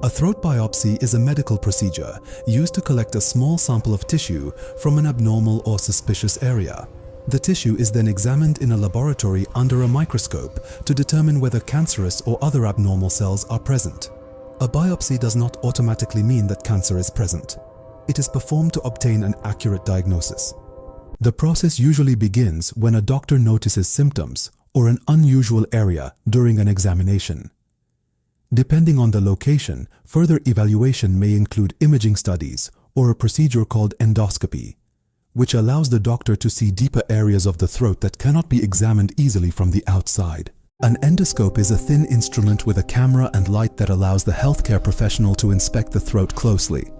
A throat biopsy is a medical procedure used to collect a small sample of tissue from an abnormal or suspicious area. The tissue is then examined in a laboratory under a microscope to determine whether cancerous or other abnormal cells are present. A biopsy does not automatically mean that cancer is present. It is performed to obtain an accurate diagnosis. The process usually begins when a doctor notices symptoms or an unusual area during an examination. Depending on the location, further evaluation may include imaging studies or a procedure called endoscopy, which allows the doctor to see deeper areas of the throat that cannot be examined easily from the outside. An endoscope is a thin instrument with a camera and light that allows the healthcare professional to inspect the throat closely.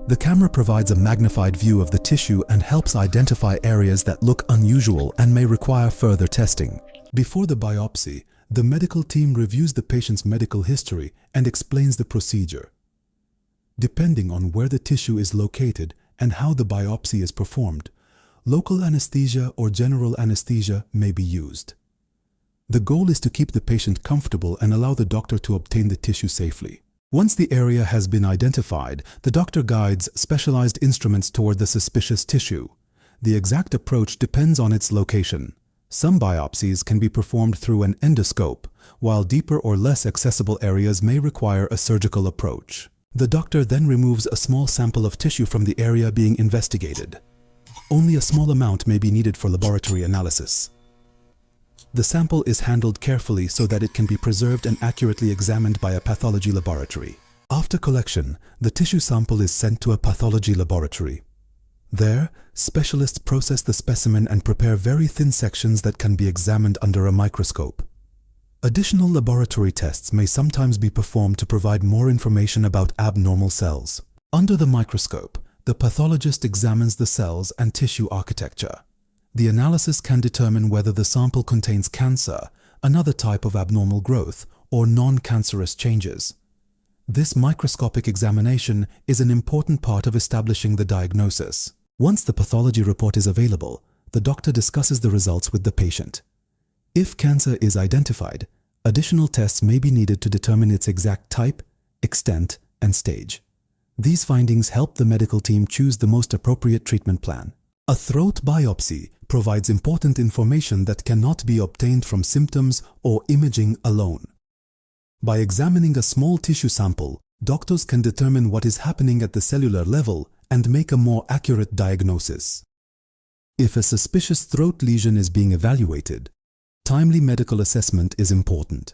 The camera provides a magnified view of the tissue and helps identify areas that look unusual and may require further testing. Before the biopsy, the medical team reviews the patient's medical history and explains the procedure. Depending on where the tissue is located and how the biopsy is performed, local anesthesia or general anesthesia may be used. The goal is to keep the patient comfortable and allow the doctor to obtain the tissue safely. Once the area has been identified, the doctor guides specialized instruments toward the suspicious tissue. The exact approach depends on its location. Some biopsies can be performed through an endoscope, while deeper or less accessible areas may require a surgical approach. The doctor then removes a small sample of tissue from the area being investigated. Only a small amount may be needed for laboratory analysis. The sample is handled carefully so that it can be preserved and accurately examined by a pathology laboratory. After collection, the tissue sample is sent to a pathology laboratory. There, specialists process the specimen and prepare very thin sections that can be examined under a microscope. Additional laboratory tests may sometimes be performed to provide more information about abnormal cells. Under the microscope, the pathologist examines the cells and tissue architecture. The analysis can determine whether the sample contains cancer, another type of abnormal growth, or non-cancerous changes. This microscopic examination is an important part of establishing the diagnosis. Once the pathology report is available, the doctor discusses the results with the patient. If cancer is identified, additional tests may be needed to determine its exact type, extent, and stage. These findings help the medical team choose the most appropriate treatment plan. A throat biopsy provides important information that cannot be obtained from symptoms or imaging alone. By examining a small tissue sample, doctors can determine what is happening at the cellular level and make a more accurate diagnosis. If a suspicious throat lesion is being evaluated, timely medical assessment is important.